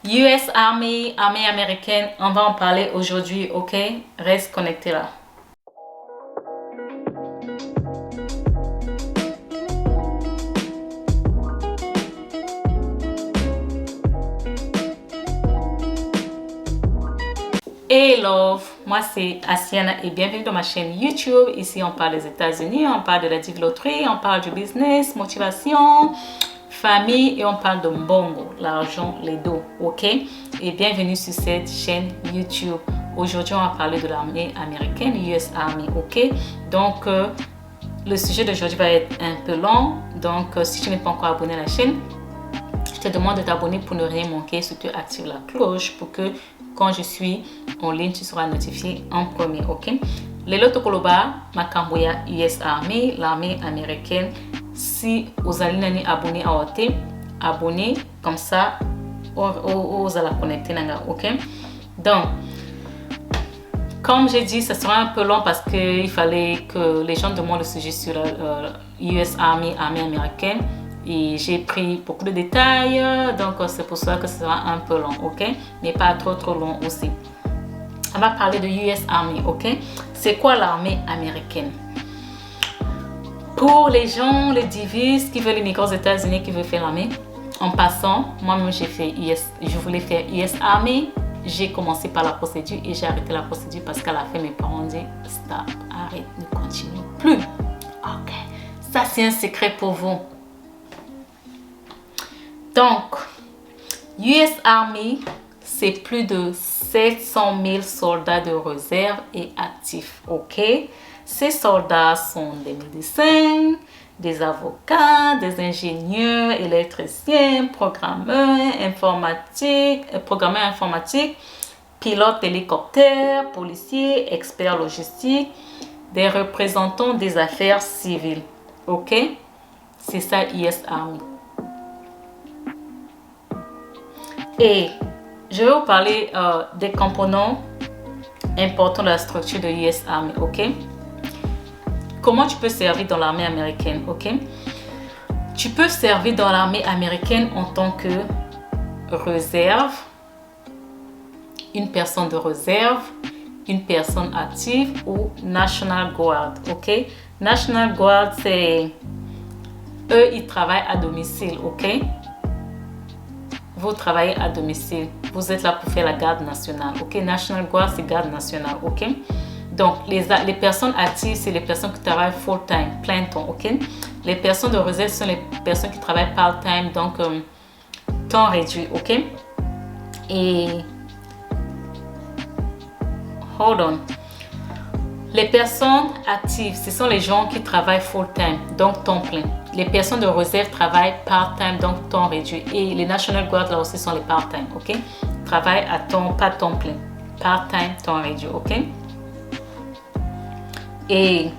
US Army, armée américaine, on va en parler aujourd'hui, ok? Reste connecté là. Hey love, moi c'est Asiana et bienvenue dans ma chaîne YouTube. Ici on parle des États-Unis, on parle de la loterie, on parle du business, motivation, famille et on parle de mbongo, l'argent, les dos, ok? Et bienvenue sur cette chaîne YouTube. Aujourd'hui on va parler de l'armée américaine, US Army, ok? Donc le sujet d'aujourd'hui va être un peu long, donc si tu n'es pas encore abonné à la chaîne, je te demande de t'abonner pour ne rien manquer, surtout active la cloche pour que quand je suis en ligne, tu seras notifié en premier, ok? Lelo tokoloba makamboya US Army, l'armée américaine. Si vous allez abonner à OT, abonnez comme ça, vous allez connecter, ok? Donc, comme j'ai dit, ça sera un peu long parce qu'il fallait que les gens demandent le sujet sur la US Army, armée américaine. Et j'ai pris beaucoup de détails, donc c'est pour ça que ce sera un peu long, ok? Mais pas trop long aussi. On va parler de US Army, ok? C'est quoi l'armée américaine? Pour les gens, les divises qui veulent immigrer aux États-Unis, qui veulent faire l'armée, en passant, moi-même je voulais faire US Army. J'ai commencé par la procédure et j'ai arrêté la procédure parce qu'à la fin, mes parents ont dit stop, arrête, ne continue plus. Ok, ça c'est un secret pour vous. Donc, US Army, c'est plus de 700 000 soldats de réserve et actifs, ok? Ces soldats sont des médecins, des avocats, des ingénieurs, électriciens, programmeurs informatiques, pilotes d'hélicoptères, policiers, experts logistiques, des représentants des affaires civiles, ok? C'est ça US Army. Et je vais vous parler des composants importants de la structure de US Army, ok? Comment tu peux servir dans l'armée américaine, ok? Tu peux servir dans l'armée américaine en tant que réserve, une personne de réserve, une personne active ou National Guard, ok? National Guard, c'est... Eux, ils travaillent à domicile, ok? Vous travaillez à domicile, vous êtes là pour faire la garde nationale, ok? National Guard, c'est garde nationale, ok? Donc, les personnes actives, c'est les personnes qui travaillent full-time, plein temps, ok? Les personnes de réserve sont les personnes qui travaillent part-time, donc temps réduit, ok? Et, hold on. Les personnes actives, ce sont les gens qui travaillent full-time, donc temps plein. Les personnes de réserve travaillent part-time, donc temps réduit. Et les National Guard, là aussi, sont les part-time, ok? Travaillent à temps, pas temps plein. Part-time, temps réduit, ok? Et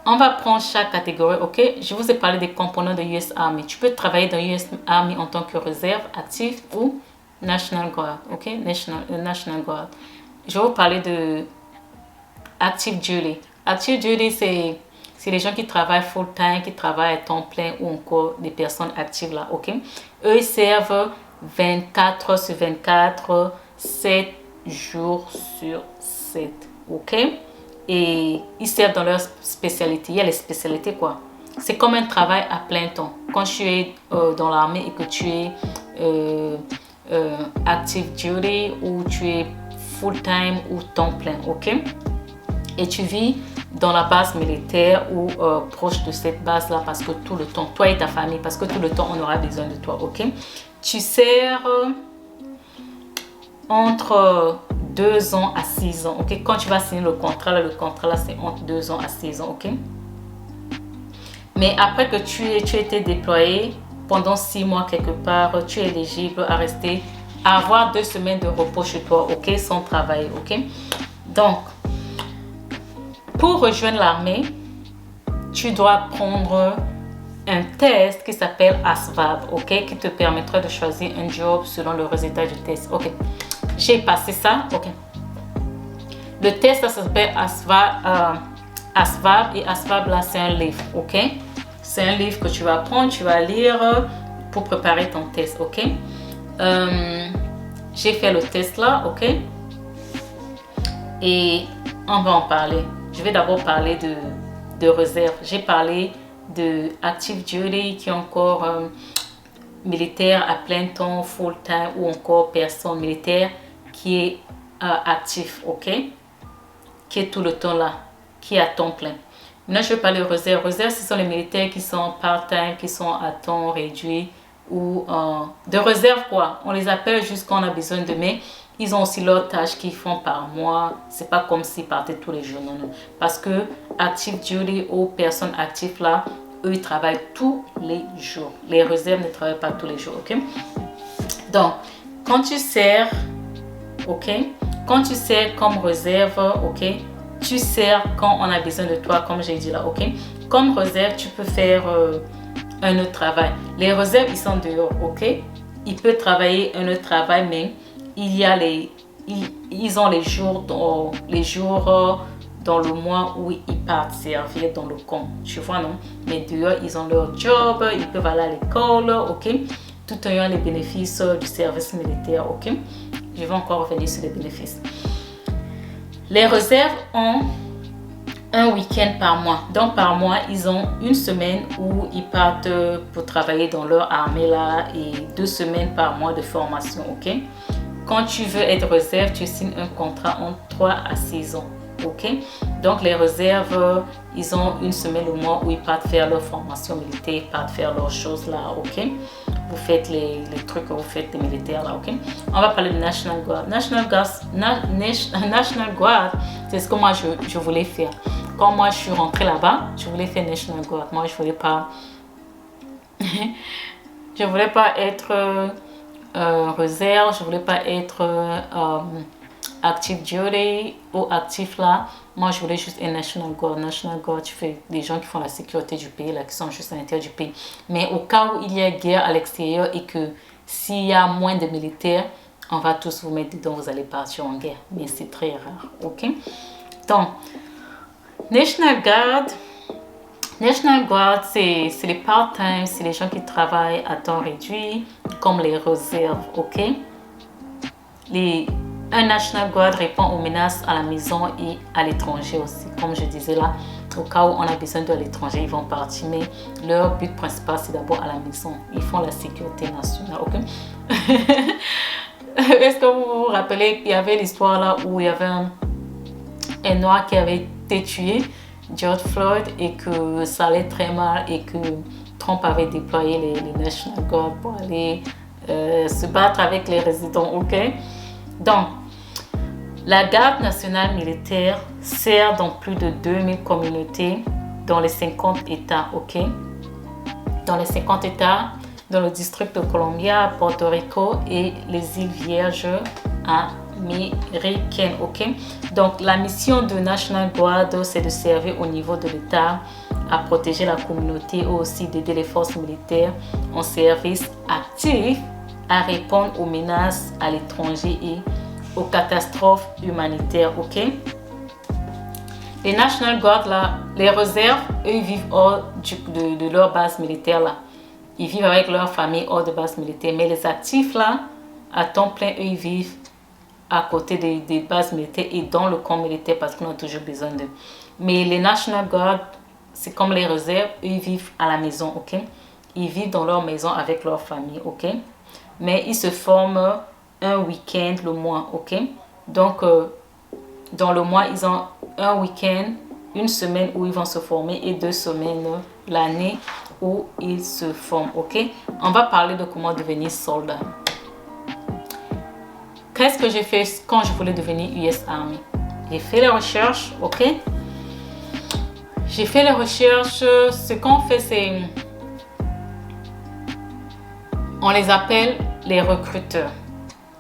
on va prendre chaque catégorie, ok? Je vous ai parlé des composants de US Army. Tu peux travailler dans US Army en tant que réserve, active ou National Guard, ok? National Guard. Je vais vous parler de Active Duty. Active Duty, c'est les gens qui travaillent full-time, qui travaillent à temps plein ou encore des personnes actives là, ok? Eux, ils servent 24 heures sur 24, 7 jours sur 7, ok? Et ils servent dans leur spécialité. Il y a les spécialités, quoi. C'est comme un travail à plein temps. Quand tu es dans l'armée et que tu es Active Duty ou tu es full-time ou temps plein, ok? Et tu vis dans la base militaire ou proche de cette base-là parce que tout le temps, toi et ta famille, parce que tout le temps, on aura besoin de toi, ok? Tu sers entre 2 ans à 6 ans, ok? Quand tu vas signer le contrat là, c'est entre 2 ans à 6 ans, ok? Mais après que tu aies été déployé pendant 6 mois quelque part, tu es éligible à rester, à avoir 2 semaines de repos chez toi, ok? Sans travailler, ok? Donc, pour rejoindre l'armée, tu dois prendre un test qui s'appelle ASVAB, ok? Qui te permettra de choisir un job selon le résultat du test, ok? J'ai passé ça, ok? Le test, ça s'appelle ASVAB et ASVAB, là, c'est un livre, ok? C'est un livre que tu vas prendre, tu vas lire pour préparer ton test, ok? J'ai fait le test là, ok? Et on va en parler. Je vais d'abord parler de réserve. J'ai parlé de active duty qui est encore militaire à plein temps, full time, ou encore personne militaire qui est actif, ok? Qui est tout le temps là, qui est à temps plein. Maintenant, je vais parler de réserve. Réserve, ce sont les militaires qui sont part-time, qui sont à temps réduit ou de réserve quoi. On les appelle juste quand on a besoin de, mais ils ont aussi leurs tâches qu'ils font par mois. C'est pas comme s'ils partaient tous les jours, non, non. Parce que active duty aux personnes actives là, eux ils travaillent tous les jours. Les réserves ne travaillent pas tous les jours, ok? Donc, quand tu sers, ok? Quand tu sers comme réserve, ok? Tu sers quand on a besoin de toi, comme j'ai dit là, ok? Comme réserve, tu peux faire un autre travail. Les réserves, ils sont dehors, ok? Ils peuvent travailler un autre travail, mais il y a ils ont les jours dans le mois où ils partent servir dans le camp. Tu vois, non? Mais dehors, ils ont leur job, ils peuvent aller à l'école, ok? Tout en ayant les bénéfices du service militaire, ok? Je vais encore revenir sur les bénéfices. Les réserves ont un week-end par mois. Donc par mois, ils ont une semaine où ils partent pour travailler dans leur armée là et 2 semaines par mois de formation, ok? Quand tu veux être réserve, tu signes un contrat entre 3 à 6 ans, ok? Donc les réserves, ils ont une semaine au mois où ils partent faire leur formation militaire, ils partent faire leurs choses là, ok? Vous faites les trucs que vous faites des militaires là, ok? On va parler de National Guard. National Guard, c'est ce que moi je voulais faire. Quand moi je suis rentrée là-bas, je voulais faire National Guard. Moi je voulais pas je voulais pas être réserve, je voulais pas être active duty ou actif là. Moi je voulais juste être National Guard. National Guard, tu fais des gens qui font la sécurité du pays là, qui sont juste à l'intérieur du pays. Mais au cas où il y a guerre à l'extérieur et que s'il y a moins de militaires, on va tous vous mettre dedans, vous allez partir en guerre. Mais c'est très rare, ok? Donc National Guard, c'est les part-time, c'est les gens qui travaillent à temps réduit, comme les réserves, ok? Un National Guard répond aux menaces à la maison et à l'étranger aussi, comme je disais là. Au cas où on a besoin de l'étranger, ils vont partir, mais leur but principal, c'est d'abord à la maison. Ils font la sécurité nationale, ok? Est-ce que vous vous rappelez qu'il y avait l'histoire là où il y avait un noir qui avait été tué, George Floyd, et que ça allait très mal et que Trump avait déployé les National Guard pour aller se battre avec les résidents, ok? Donc, la garde nationale militaire sert dans plus de 2000 communautés dans les 50 États, ok? Dans les 50 États, dans le district de Columbia, Porto Rico et les îles Vierges américaines, ok? Donc, la mission de National Guard, c'est de servir au niveau de l'État, à protéger la communauté ou aussi d'aider les forces militaires en service actif à répondre aux menaces à l'étranger et aux catastrophes humanitaires, ok? Les National Guard, là, les réserves, eux, ils vivent hors de leur base militaire, là. Ils vivent avec leur famille hors de base militaire. Mais les actifs, là, à temps plein, eux, ils vivent à côté des bases militaires et dans le camp militaire parce qu'on a toujours besoin d'eux. Mais les National Guard, c'est comme les réserves, eux, ils vivent à la maison, ok? Ils vivent dans leur maison avec leur famille, ok? Mais ils se forment un week-end le mois, ok? Donc, dans le mois, ils ont un week-end, une semaine où ils vont se former et 2 semaines l'année où ils se forment, ok? On va parler de comment devenir soldat. Qu'est-ce que j'ai fait quand je voulais devenir US Army? J'ai fait les recherches, ok? J'ai fait les recherches. Ce qu'on fait, c'est... On les appelle les recruteurs.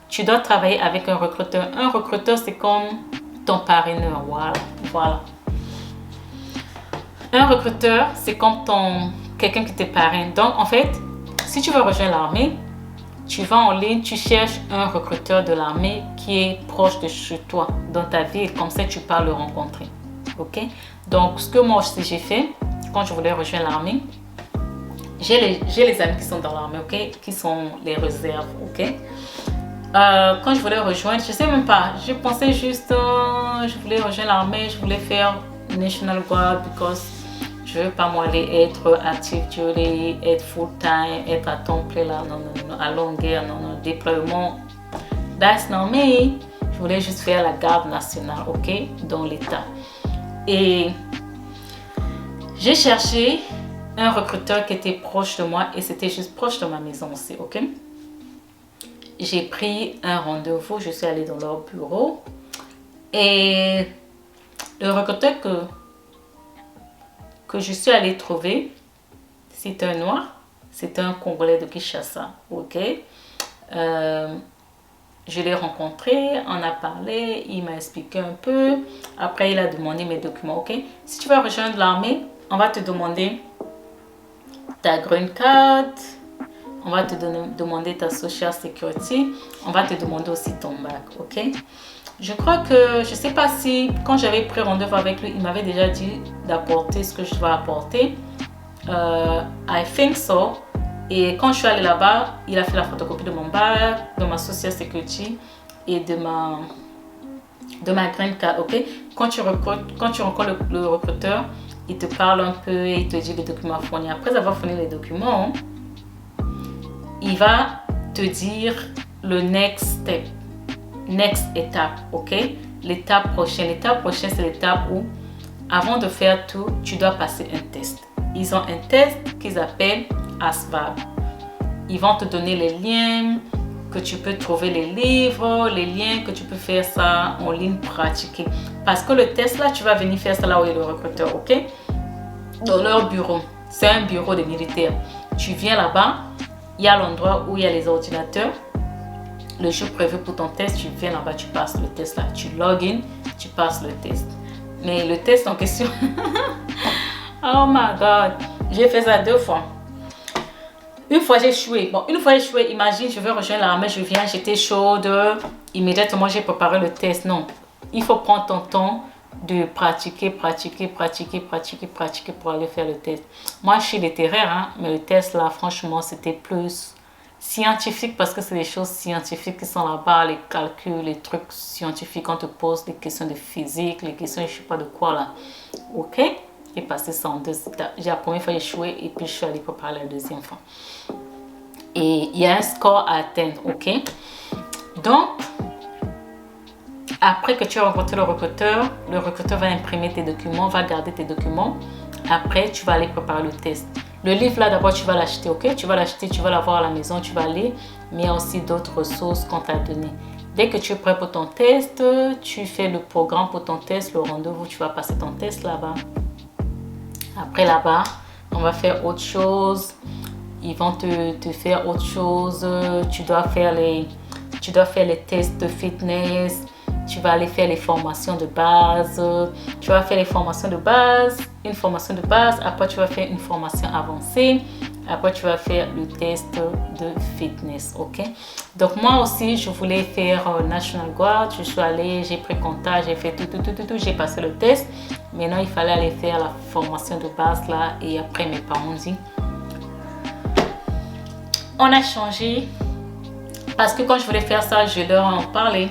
Tu dois travailler avec un recruteur. Un recruteur, c'est comme ton parraineur. Voilà. Un recruteur, c'est comme quelqu'un qui te parraine. Donc, en fait, si tu veux rejoindre l'armée, tu vas en ligne, tu cherches un recruteur de l'armée qui est proche de chez toi, dans ta ville. Comme ça, tu peux le rencontrer. Ok? Donc, ce que moi aussi j'ai fait, quand je voulais rejoindre l'armée, j'ai les amis qui sont dans l'armée, ok, qui sont les réserves, ok. Quand je voulais rejoindre, je sais même pas, je pensais juste, je voulais rejoindre l'armée, je voulais faire National Guard because je veux pas moi aller être active duty, être full time, être à temps plein là, non, à longueur, non, déploiement. That's not me. Je voulais juste faire la garde nationale, ok, dans l'État. Et j'ai cherché un recruteur qui était proche de moi et c'était juste proche de ma maison aussi, ok. J'ai pris un rendez-vous, je suis allée dans leur bureau et le recruteur que je suis allée trouver, c'est un noir, c'est un Congolais de Kinshasa, ok. Je l'ai rencontré, on a parlé, il m'a expliqué un peu. Après, il a demandé mes documents, ok. Si tu vas rejoindre l'armée, on va te demander ta green card, on va te demander ta social security, on va te demander aussi ton bac, ok. Je crois que, je sais pas si, quand j'avais pris rendez-vous avec lui, il m'avait déjà dit d'apporter ce que je dois apporter. I think so. Et quand je suis allée là-bas, il a fait la photocopie de mon bac, de ma social security et de ma green card, ok. Quand tu rencontres le recruteur, il te parle un peu et il te dit les documents à fournir. Après avoir fourni les documents, il va te dire le next step, next étape, ok. L'étape prochaine, c'est l'étape où, avant de faire tout, tu dois passer un test. Ils ont un test qu'ils appellent ASVAB. Ils vont te donner les liens, que tu peux trouver les livres, les liens que tu peux faire ça en ligne, pratiquer. Parce que le test là, tu vas venir faire ça là où est le recruteur, ok? Dans leur bureau. C'est un bureau de militaires. Tu viens là-bas, il y a l'endroit où il y a les ordinateurs. Le jour prévu pour ton test, tu viens là-bas, tu passes le test là. Tu log in, tu passes le test. Mais le test en question, oh my god, j'ai fait ça 2 fois. Une fois j'ai échoué. Bon, une fois échoué, imagine, je veux rejoindre l'armée, je viens, j'étais chaude. Immédiatement, j'ai préparé le test. Non, il faut prendre ton temps de pratiquer pour aller faire le test. Moi, je suis littéraire, hein, mais le test là, franchement, c'était plus scientifique parce que c'est des choses scientifiques qui sont là-bas, les calculs, les trucs scientifiques. On te pose des questions de physique, les questions, je sais pas de quoi là. Ok? J'ai passé ça en 2 étapes. J'ai la première fois échoué et puis je suis allée préparer la deuxième fois. Et il y a un score à atteindre, ok? Donc, après que tu as rencontré le recruteur va imprimer tes documents, va garder tes documents. Après, tu vas aller préparer le test. Le livre là, d'abord, tu vas l'acheter, ok? Tu vas l'acheter, tu vas l'avoir à la maison, tu vas aller, mais il y a aussi d'autres ressources qu'on t'a données. Dès que tu es prêt pour ton test, tu fais le programme pour ton test, le rendez-vous, tu vas passer ton test là-bas. Après là-bas, on va faire autre chose. Ils vont te faire autre chose. Tu dois faire les tests de fitness. Tu vas aller faire les formations de base. Tu vas faire les formations de base, une formation de base. Après, tu vas faire une formation avancée. Après, tu vas faire le test de fitness, ok? Donc, moi aussi, je voulais faire National Guard. Je suis allée, j'ai pris contact, j'ai fait tout. J'ai passé le test. Maintenant, il fallait aller faire la formation de base là. Et après, mes parents ont dit, on a changé. Parce que quand je voulais faire ça, je leur en parlais.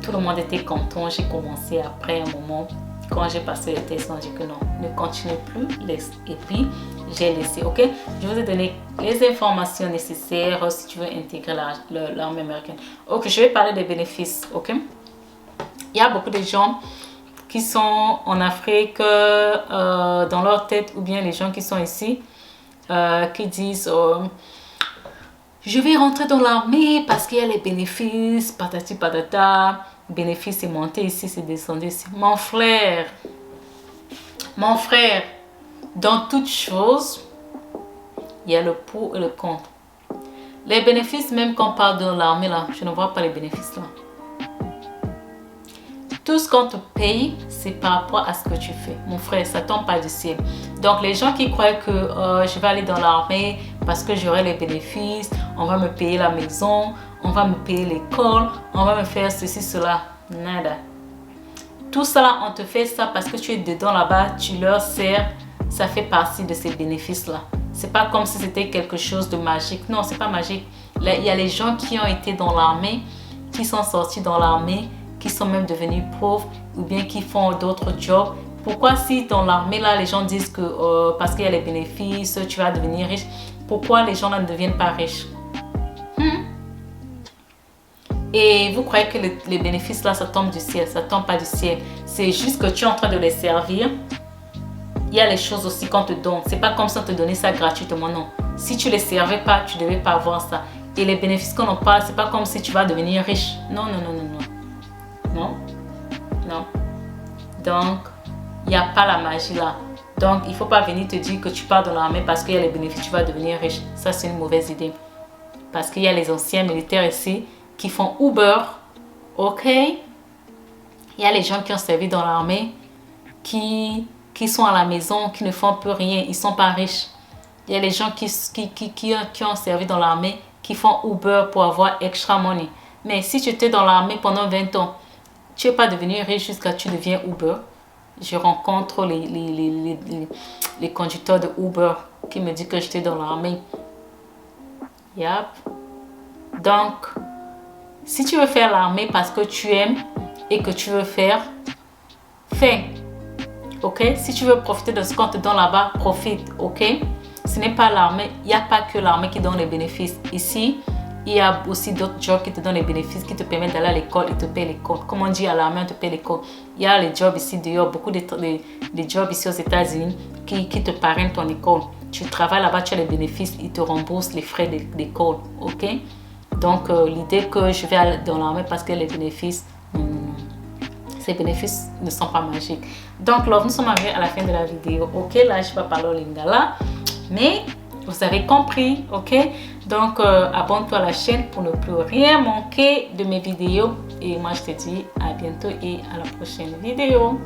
Tout le monde était content. J'ai commencé après un moment. Quand j'ai passé le test, on dit que non, ne continue plus, laisse. Et puis, j'ai laissé, ok? Je vous ai donné les informations nécessaires si tu veux intégrer l'armée américaine. Ok, je vais parler des bénéfices, ok? Il y a beaucoup de gens qui sont en Afrique, dans leur tête, ou bien les gens qui sont ici, qui disent... je vais rentrer dans l'armée parce qu'il y a les bénéfices, patati patata. Bénéfice, c'est monté ici, c'est descendu ici. Mon frère, dans toute chose, il y a le pour et le contre. Les bénéfices, même quand on parle de l'armée, là, je ne vois pas les bénéfices là. Tout ce qu'on te paye, c'est par rapport à ce que tu fais. Mon frère, ça tombe pas du ciel. Donc, les gens qui croient que je vais aller dans l'armée parce que j'aurai les bénéfices, on va me payer la maison, on va me payer l'école, on va me faire ceci, cela. Nada. Tout ça là, on te fait ça parce que tu es dedans là-bas, tu leur sers, ça fait partie de ces bénéfices-là. C'est pas comme si c'était quelque chose de magique. Non, c'est pas magique. Là, il y a les gens qui ont été dans l'armée, qui sont sortis dans l'armée, qui sont même devenus pauvres ou bien qui font d'autres jobs. Pourquoi si dans l'armée, là, les gens disent que parce qu'il y a les bénéfices, tu vas devenir riche, pourquoi les gens là ne deviennent pas riches? Et vous croyez que les bénéfices là, ça tombe du ciel? Ça tombe pas du ciel. C'est juste que tu es en train de les servir. Il y a les choses aussi qu'on te donne. C'est pas comme si on te donnait ça gratuitement, non. Si tu les servais pas, tu devais pas avoir ça. Et les bénéfices qu'on en parle, c'est pas comme si tu vas devenir riche. Non, non, non, non, non. Non. Non. Donc, il n'y a pas la magie là. Donc, il ne faut pas venir te dire que tu pars dans l'armée parce qu'il y a les bénéfices, tu vas devenir riche. Ça, c'est une mauvaise idée. Parce qu'il y a les anciens militaires ici qui font Uber. Ok? Il y a les gens qui ont servi dans l'armée, qui sont à la maison, qui ne font plus rien. Ils ne sont pas riches. Il y a les gens qui ont servi dans l'armée, qui font Uber pour avoir extra money. Mais si tu étais dans l'armée pendant 20 ans, tu n'es pas devenu riche jusqu'à ce que tu deviens Uber. Je rencontre les conducteurs de Uber qui me disent que j'étais dans l'armée. Yep. Donc, si tu veux faire l'armée parce que tu aimes et que tu veux faire, fais. Ok? Si tu veux profiter de ce qu'on te donne là-bas, profite. Ok? Ce n'est pas l'armée. Il n'y a pas que l'armée qui donne les bénéfices. Ici, il y a aussi d'autres jobs qui te donnent les bénéfices, qui te permettent d'aller à l'école et te payer l'école. Comme on dit à l'armée, on te paye l'école. Il y a les jobs ici dehors, beaucoup de jobs ici aux États-Unis qui te parrainent ton école. Tu travailles là-bas, tu as les bénéfices, ils te remboursent les frais d'école. Ok? Donc, l'idée que je vais aller dans l'armée parce que les bénéfices, ces bénéfices ne sont pas magiques. Donc, là, nous sommes arrivés à la fin de la vidéo. Ok, là, je ne vais pas parler au lingala, mais vous avez compris, ok? Donc, abonne-toi à la chaîne pour ne plus rien manquer de mes vidéos. Et moi, je te dis à bientôt et à la prochaine vidéo.